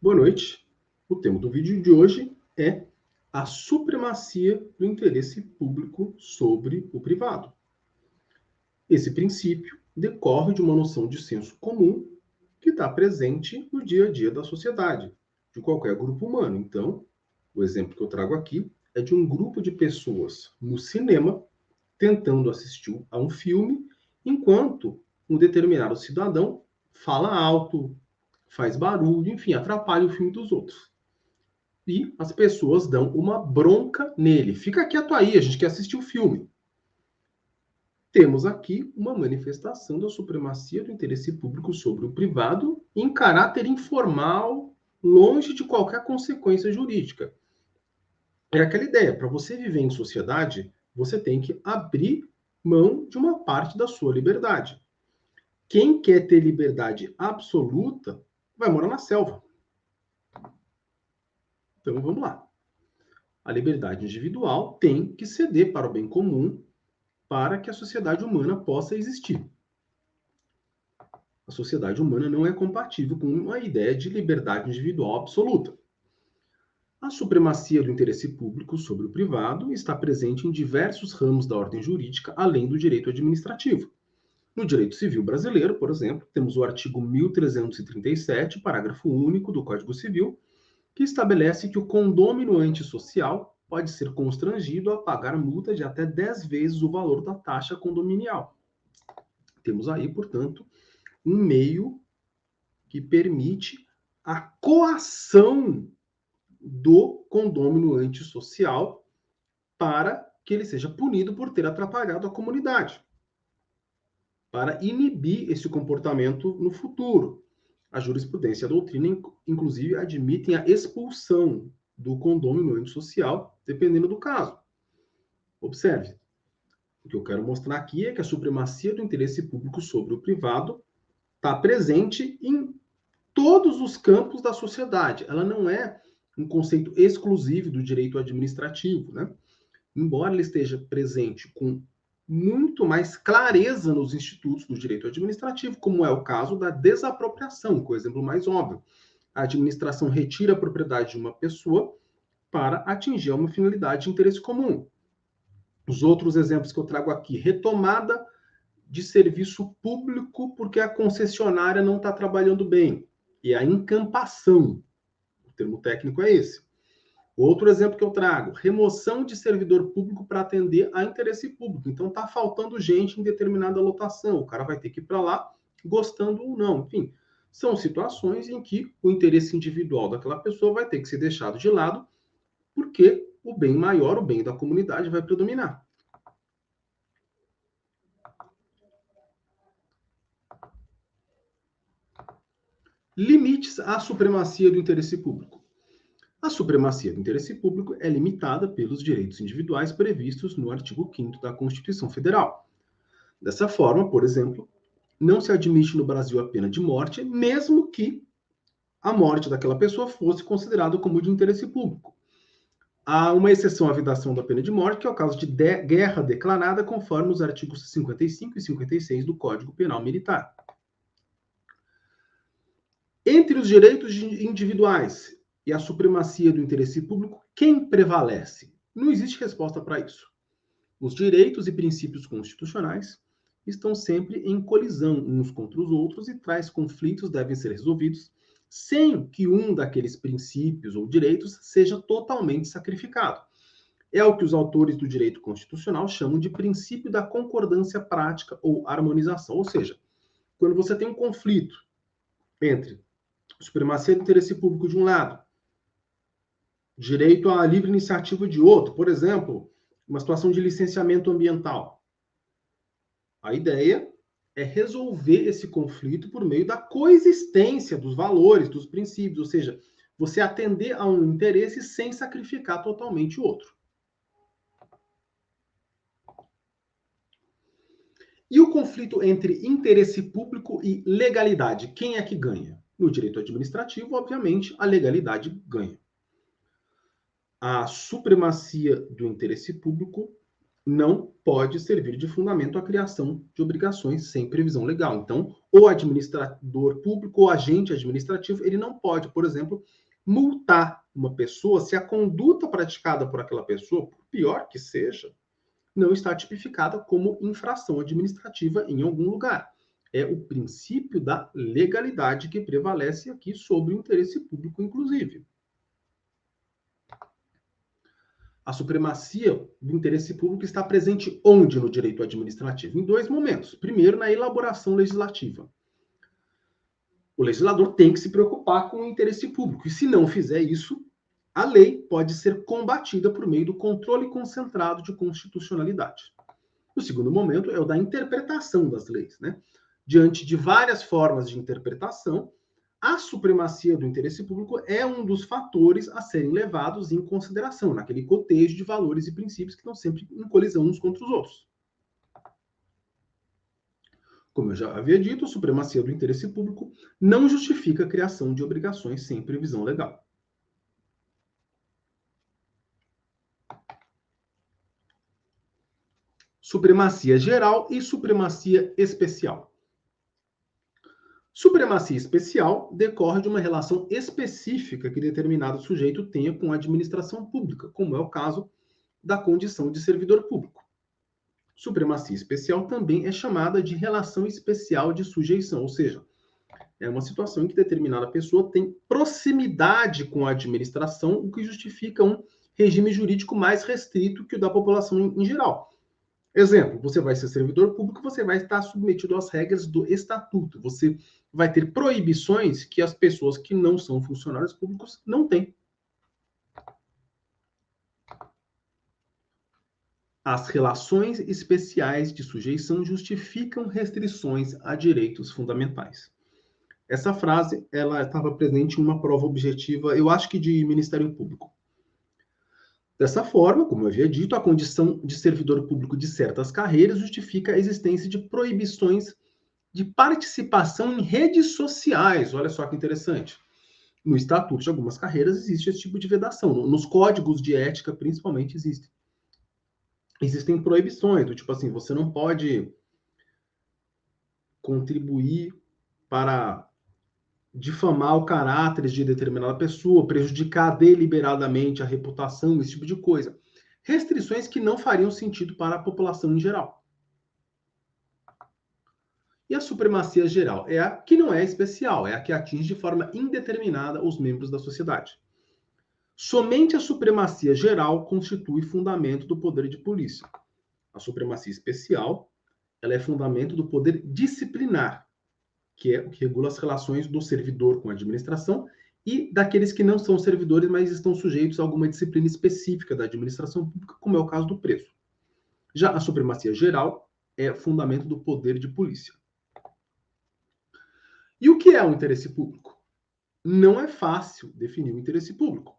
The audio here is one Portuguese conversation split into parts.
Boa noite. O tema do vídeo de hoje é a supremacia do interesse público sobre o privado. Esse princípio decorre de uma noção de senso comum que está presente no dia a dia da sociedade, de qualquer grupo humano. Então, o exemplo que eu trago aqui é de um grupo de pessoas no cinema tentando assistir a um filme, enquanto um determinado cidadão fala alto, faz barulho, enfim, atrapalha o filme dos outros. E as pessoas dão uma bronca nele. Fica quieto aí, a gente quer assistir o filme. Temos aqui uma manifestação da supremacia do interesse público sobre o privado em caráter informal, longe de qualquer consequência jurídica. É aquela ideia, para você viver em sociedade, você tem que abrir mão de uma parte da sua liberdade. Quem quer ter liberdade absoluta vai morar na selva. Então vamos lá. A liberdade individual tem que ceder para o bem comum para que a sociedade humana possa existir. A sociedade humana não é compatível com a ideia de liberdade individual absoluta. A supremacia do interesse público sobre o privado está presente em diversos ramos da ordem jurídica, além do direito administrativo. No direito civil brasileiro, por exemplo, temos o artigo 1337, parágrafo único do Código Civil, que estabelece que o condômino antissocial pode ser constrangido a pagar multa de até 10 vezes o valor da taxa condominial. Temos aí, portanto, um meio que permite a coação do condômino antissocial para que ele seja punido por ter atrapalhado a comunidade, para inibir esse comportamento no futuro. A jurisprudência e a doutrina, inclusive, admitem a expulsão do condômino antissocial, dependendo do caso. Observe, o que eu quero mostrar aqui é que a supremacia do interesse público sobre o privado está presente em todos os campos da sociedade. Ela não é um conceito exclusivo do direito administrativo, né? Embora ele esteja presente com muito mais clareza nos institutos do direito administrativo, como é o caso da desapropriação, que é o exemplo mais óbvio. A administração retira a propriedade de uma pessoa para atingir uma finalidade de interesse comum. Os outros exemplos que eu trago aqui, retomada de serviço público porque a concessionária não está trabalhando bem, e a encampação, o termo técnico é esse. Outro exemplo que eu trago, remoção de servidor público para atender a interesse público. Então está faltando gente em determinada lotação, o cara vai ter que ir para lá, gostando ou não. Enfim, são situações em que o interesse individual daquela pessoa vai ter que ser deixado de lado, porque o bem maior, o bem da comunidade vai predominar. Limites à supremacia do interesse público. A supremacia do interesse público é limitada pelos direitos individuais previstos no artigo 5º da Constituição Federal. Dessa forma, por exemplo, não se admite no Brasil a pena de morte, mesmo que a morte daquela pessoa fosse considerada como de interesse público. Há uma exceção à vedação da pena de morte, que é o caso de guerra declarada, conforme os artigos 55 e 56 do Código Penal Militar. Entre os direitos individuais e a supremacia do interesse público, quem prevalece? Não existe resposta para isso. Os direitos e princípios constitucionais estão sempre em colisão uns contra os outros e tais conflitos devem ser resolvidos sem que um daqueles princípios ou direitos seja totalmente sacrificado. É o que os autores do direito constitucional chamam de princípio da concordância prática ou harmonização. Ou seja, quando você tem um conflito entre supremacia do interesse público de um lado, direito à livre iniciativa de outro, por exemplo, uma situação de licenciamento ambiental. A ideia é resolver esse conflito por meio da coexistência dos valores, dos princípios, ou seja, você atender a um interesse sem sacrificar totalmente o outro. E o conflito entre interesse público e legalidade, quem é que ganha? No direito administrativo, obviamente, a legalidade ganha. A supremacia do interesse público não pode servir de fundamento à criação de obrigações sem previsão legal. Então, o administrador público, o agente administrativo, ele não pode, por exemplo, multar uma pessoa se a conduta praticada por aquela pessoa, por pior que seja, não está tipificada como infração administrativa em algum lugar. É o princípio da legalidade que prevalece aqui sobre o interesse público, inclusive. A supremacia do interesse público está presente onde no direito administrativo? Em dois momentos. Primeiro, na elaboração legislativa. O legislador tem que se preocupar com o interesse público, e se não fizer isso, a lei pode ser combatida por meio do controle concentrado de constitucionalidade. O segundo momento é o da interpretação das leis, né? Diante de várias formas de interpretação, a supremacia do interesse público é um dos fatores a serem levados em consideração, naquele cotejo de valores e princípios que estão sempre em colisão uns contra os outros. Como eu já havia dito, a supremacia do interesse público não justifica a criação de obrigações sem previsão legal. Supremacia geral e supremacia especial. Supremacia especial decorre de uma relação específica que determinado sujeito tenha com a administração pública, como é o caso da condição de servidor público. Supremacia especial também é chamada de relação especial de sujeição, ou seja, é uma situação em que determinada pessoa tem proximidade com a administração, o que justifica um regime jurídico mais restrito que o da população em geral. Exemplo, você vai ser servidor público, você vai estar submetido às regras do estatuto. Você vai ter proibições que as pessoas que não são funcionários públicos não têm. As relações especiais de sujeição justificam restrições a direitos fundamentais. Essa frase, ela estava presente em uma prova objetiva, eu acho que de Ministério Público. Dessa forma, como eu havia dito, a condição de servidor público de certas carreiras justifica a existência de proibições de participação em redes sociais. Olha só que interessante. No estatuto de algumas carreiras existe esse tipo de vedação. Nos códigos de ética, principalmente, existem proibições, do tipo assim, você não pode contribuir para difamar o caráter de determinada pessoa, prejudicar deliberadamente a reputação, esse tipo de coisa. Restrições que não fariam sentido para a população em geral. E a supremacia geral é a que não é especial, é a que atinge de forma indeterminada os membros da sociedade. Somente a supremacia geral constitui fundamento do poder de polícia. A supremacia especial, ela é fundamento do poder disciplinar, que é o que regula as relações do servidor com a administração e daqueles que não são servidores, mas estão sujeitos a alguma disciplina específica da administração pública, como é o caso do preso. Já a supremacia geral é fundamento do poder de polícia. E o que é o interesse público? Não é fácil definir o interesse público.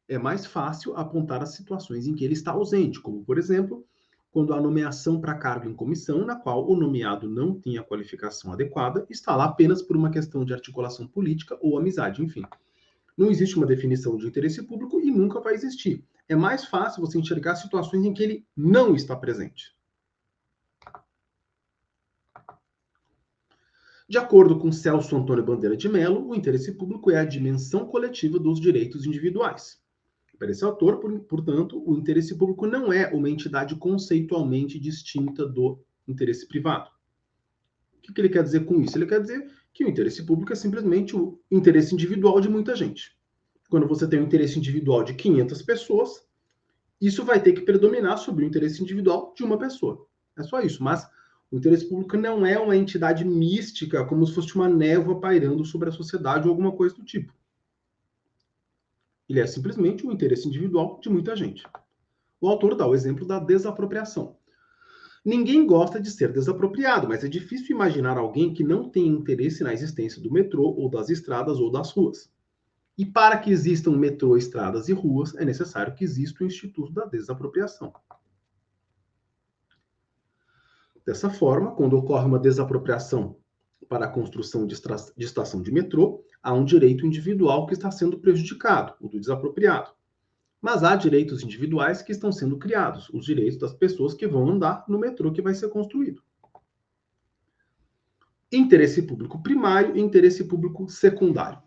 É mais fácil apontar as situações em que ele está ausente, como, por exemplo, quando há nomeação para cargo em comissão, na qual o nomeado não tem a qualificação adequada, está lá apenas por uma questão de articulação política ou amizade, enfim. Não existe uma definição de interesse público e nunca vai existir. É mais fácil você enxergar situações em que ele não está presente. De acordo com Celso Antônio Bandeira de Mello, o interesse público é a dimensão coletiva dos direitos individuais. Para esse autor, portanto, o interesse público não é uma entidade conceitualmente distinta do interesse privado. O que ele quer dizer com isso? Ele quer dizer que o interesse público é simplesmente o interesse individual de muita gente. Quando você tem um interesse individual de 500 pessoas, isso vai ter que predominar sobre o interesse individual de uma pessoa. É só isso. Mas o interesse público não é uma entidade mística, como se fosse uma névoa pairando sobre a sociedade ou alguma coisa do tipo. Ele é simplesmente o interesse individual de muita gente. O autor dá o exemplo da desapropriação. Ninguém gosta de ser desapropriado, mas é difícil imaginar alguém que não tenha interesse na existência do metrô, ou das estradas, ou das ruas. E para que existam metrô, estradas e ruas, é necessário que exista o Instituto da Desapropriação. Dessa forma, quando ocorre uma desapropriação para a construção de estação de metrô, há um direito individual que está sendo prejudicado, o do desapropriado. Mas há direitos individuais que estão sendo criados, os direitos das pessoas que vão andar no metrô que vai ser construído. Interesse público primário e interesse público secundário.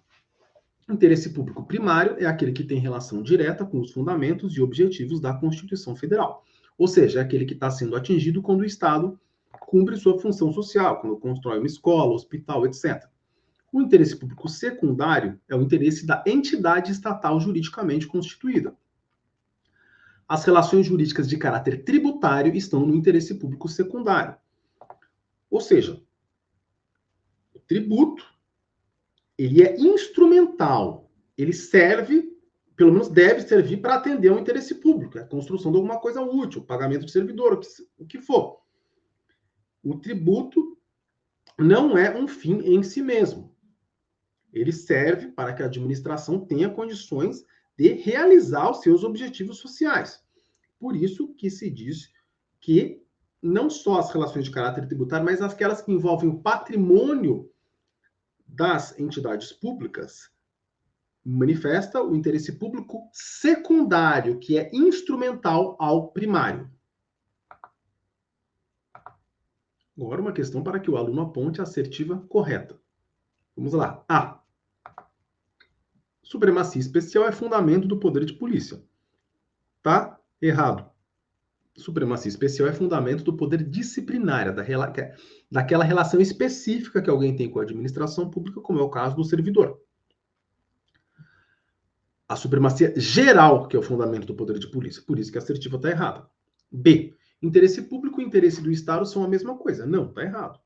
Interesse público primário é aquele que tem relação direta com os fundamentos e objetivos da Constituição Federal. Ou seja, é aquele que está sendo atingido quando o Estado cumpre sua função social, quando constrói uma escola, hospital, etc. O interesse público secundário é o interesse da entidade estatal juridicamente constituída. As relações jurídicas de caráter tributário estão no interesse público secundário. Ou seja, o tributo, ele é instrumental, ele serve, pelo menos deve servir para atender ao interesse público, a construção de alguma coisa útil, pagamento de servidor, o que for. O tributo não é um fim em si mesmo. Ele serve para que a administração tenha condições de realizar os seus objetivos sociais. Por isso que se diz que não só as relações de caráter tributário, mas aquelas que envolvem o patrimônio das entidades públicas, manifesta o interesse público secundário, que é instrumental ao primário. Agora, uma questão para que o aluno aponte a assertiva correta. Vamos lá. A. Supremacia especial é fundamento do poder de polícia. Tá? Errado. Supremacia especial é fundamento do poder disciplinar, daquela relação específica que alguém tem com a administração pública, como é o caso do servidor. A supremacia geral, que é o fundamento do poder de polícia. Por isso que a assertiva está errada. B. Interesse público e interesse do Estado são a mesma coisa. Não, está errado.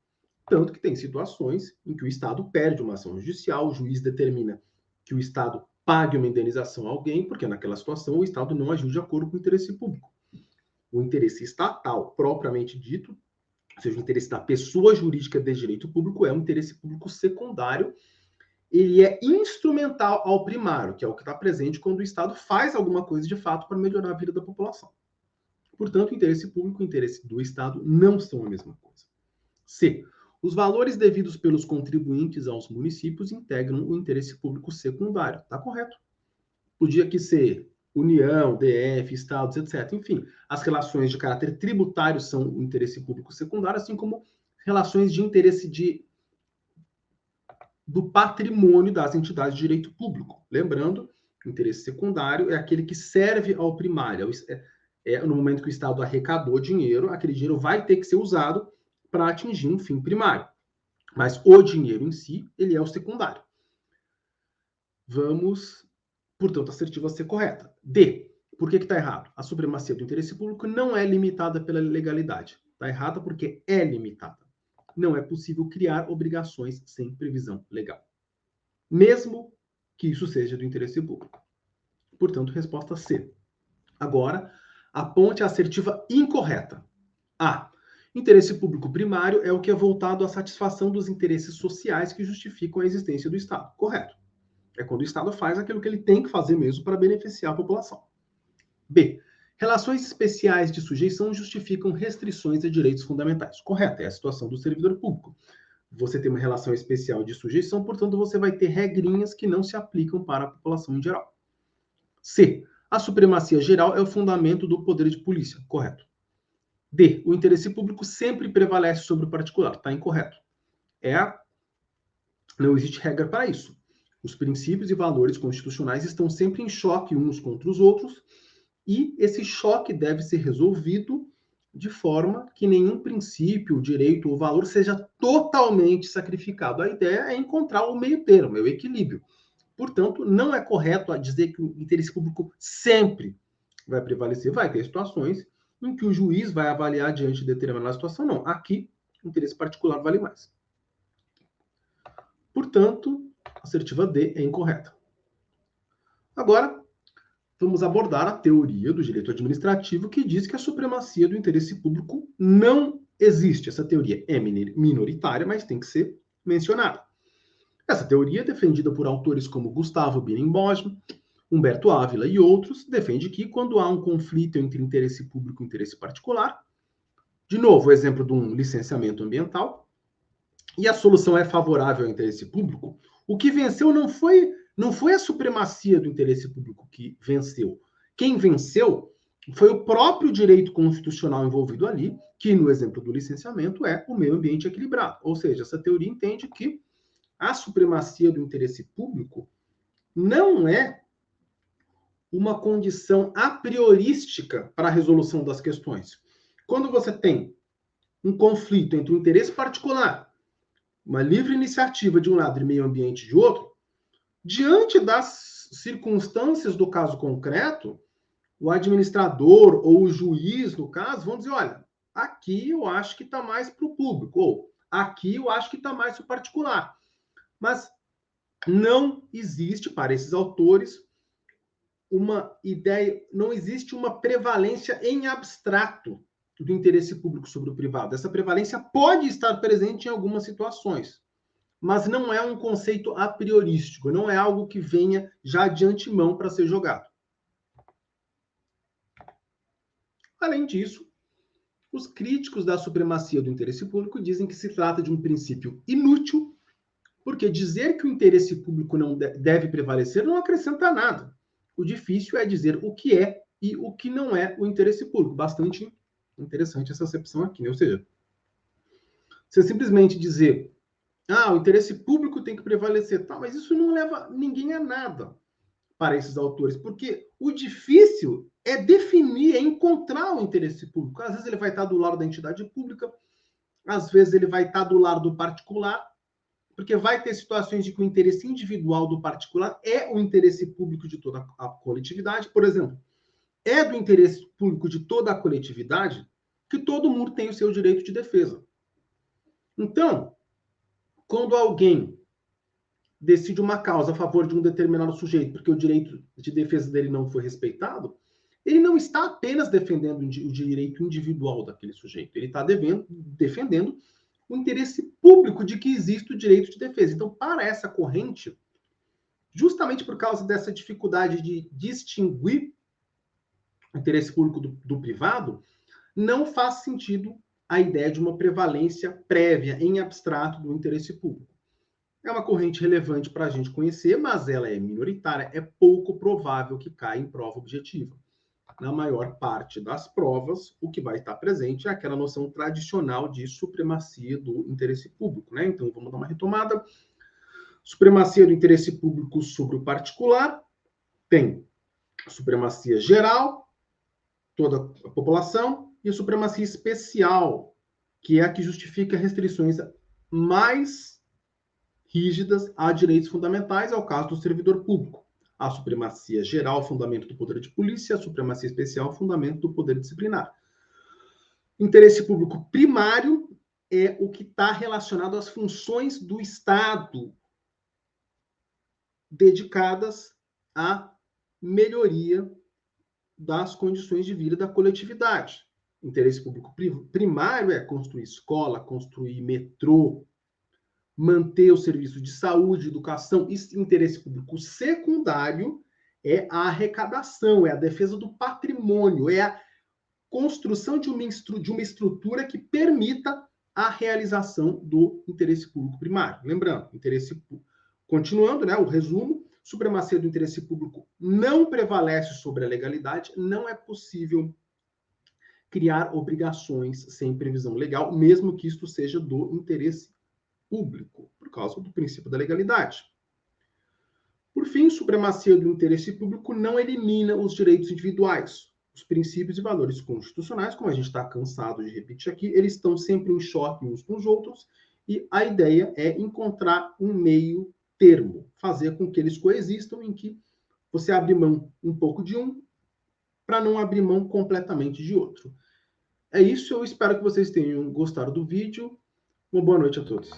Tanto que tem situações em que o Estado perde uma ação judicial, o juiz determina que o Estado pague uma indenização a alguém, porque naquela situação o Estado não agiu de acordo com o interesse público. O interesse estatal, propriamente dito, ou seja, o interesse da pessoa jurídica de direito público, é um interesse público secundário. Ele é instrumental ao primário, que é o que está presente quando o Estado faz alguma coisa de fato para melhorar a vida da população. Portanto, o interesse público e o interesse do Estado não são a mesma coisa. C. Os valores devidos pelos contribuintes aos municípios integram o interesse público secundário. Está correto. Podia aqui ser União, DF, Estados, etc. Enfim, as relações de caráter tributário são o interesse público secundário, assim como relações de interesse do patrimônio das entidades de direito público. Lembrando, o interesse secundário é aquele que serve ao primário. No momento que o Estado arrecadou dinheiro, aquele dinheiro vai ter que ser usado para atingir um fim primário. Mas o dinheiro em si, ele é o secundário. Vamos, portanto, a assertiva ser correta. D. Por que está errado? A supremacia do interesse público não é limitada pela legalidade. Está errada porque é limitada. Não é possível criar obrigações sem previsão legal, mesmo que isso seja do interesse público. Portanto, resposta C. Agora, aponte a assertiva incorreta. A. Interesse público primário é o que é voltado à satisfação dos interesses sociais que justificam a existência do Estado. Correto. É quando o Estado faz aquilo que ele tem que fazer mesmo para beneficiar a população. B. Relações especiais de sujeição justificam restrições a direitos fundamentais. Correto, é a situação do servidor público. Você tem uma relação especial de sujeição, portanto, você vai ter regrinhas que não se aplicam para a população em geral. C. A supremacia geral é o fundamento do poder de polícia. Correto. D. O interesse público sempre prevalece sobre o particular. Está incorreto. Não existe regra para isso. Os princípios e valores constitucionais estão sempre em choque uns contra os outros, e esse choque deve ser resolvido de forma que nenhum princípio, direito ou valor seja totalmente sacrificado. A ideia é encontrar o meio termo, é o equilíbrio. Portanto, não é correto dizer que o interesse público sempre vai prevalecer. Vai ter situações em que o juiz vai avaliar diante de determinada situação. Não, aqui o interesse particular vale mais. Portanto, a assertiva D é incorreta. Agora, vamos abordar a teoria do direito administrativo que diz que a supremacia do interesse público não existe. Essa teoria é minoritária, mas tem que ser mencionada. Essa teoria, defendida por autores como Gustavo Binnenboim, Humberto Ávila e outros, defende que quando há um conflito entre interesse público e interesse particular, de novo, o exemplo de um licenciamento ambiental, e a solução é favorável ao interesse público, o que venceu não foi a supremacia do interesse público que venceu. quem venceu foi o próprio direito constitucional envolvido ali, que no exemplo do licenciamento é o meio ambiente equilibrado. Ou seja, essa teoria entende que a supremacia do interesse público não é uma condição a priorística para a resolução das questões. Quando você tem um conflito entre o interesse particular, uma livre iniciativa de um lado e meio ambiente de outro, diante das circunstâncias do caso concreto, o administrador ou o juiz, no caso, vão dizer, olha, aqui eu acho que está mais para o público, ou aqui eu acho que está mais para o particular. Mas não existe, para esses autores, uma ideia, não existe uma prevalência em abstrato do interesse público sobre o privado. Essa prevalência pode estar presente em algumas situações, mas não é um conceito a priorístico, não é algo que venha já de antemão para ser jogado. Além disso, os críticos da supremacia do interesse público dizem que se trata de um princípio inútil, porque dizer que o interesse público não deve prevalecer não acrescenta nada. O difícil é dizer o que é e o que não é o interesse público. Bastante interessante essa acepção aqui, né? Ou seja, você simplesmente dizer, o interesse público tem que prevalecer, tá, mas isso não leva ninguém a nada para esses autores, porque o difícil é definir, é encontrar o interesse público. Às vezes ele vai estar do lado da entidade pública, às vezes ele vai estar do lado do particular, porque vai ter situações de que o interesse individual do particular é o interesse público de toda a coletividade. Por exemplo, é do interesse público de toda a coletividade que todo mundo tem o seu direito de defesa. Então, quando alguém decide uma causa a favor de um determinado sujeito porque o direito de defesa dele não foi respeitado, ele não está apenas defendendo o direito individual daquele sujeito, ele está defendendo o interesse público de que existe o direito de defesa. Então, para essa corrente, justamente por causa dessa dificuldade de distinguir o interesse público do privado, não faz sentido a ideia de uma prevalência prévia, em abstrato, do interesse público. É uma corrente relevante para a gente conhecer, mas ela é minoritária, é pouco provável que caia em prova objetiva. Na maior parte das provas, o que vai estar presente é aquela noção tradicional de supremacia do interesse público, né? Então, vamos dar uma retomada. Supremacia do interesse público sobre o particular, tem supremacia geral, toda a população, e a supremacia especial, que é a que justifica restrições mais rígidas a direitos fundamentais, é o caso do servidor público. A supremacia geral, fundamento do poder de polícia, a supremacia especial, fundamento do poder disciplinar. Interesse público primário é o que está relacionado às funções do Estado dedicadas à melhoria das condições de vida da coletividade. Interesse público primário é construir escola, construir metrô, manter o serviço de saúde, educação. Interesse público secundário é a arrecadação, é a defesa do patrimônio, é a construção de uma estrutura que permita a realização do interesse público primário. Lembrando, continuando, né, o resumo, supremacia do interesse público não prevalece sobre a legalidade, não é possível criar obrigações sem previsão legal, mesmo que isto seja do interesse público, por causa do princípio da legalidade. Por fim, supremacia do interesse público não elimina os direitos individuais. Os princípios e valores constitucionais, como a gente está cansado de repetir aqui, eles estão sempre em choque uns com os outros, e a ideia é encontrar um meio termo, fazer com que eles coexistam, em que você abre mão um pouco de um, para não abrir mão completamente de outro. É isso, eu espero que vocês tenham gostado do vídeo. Uma boa noite a todos.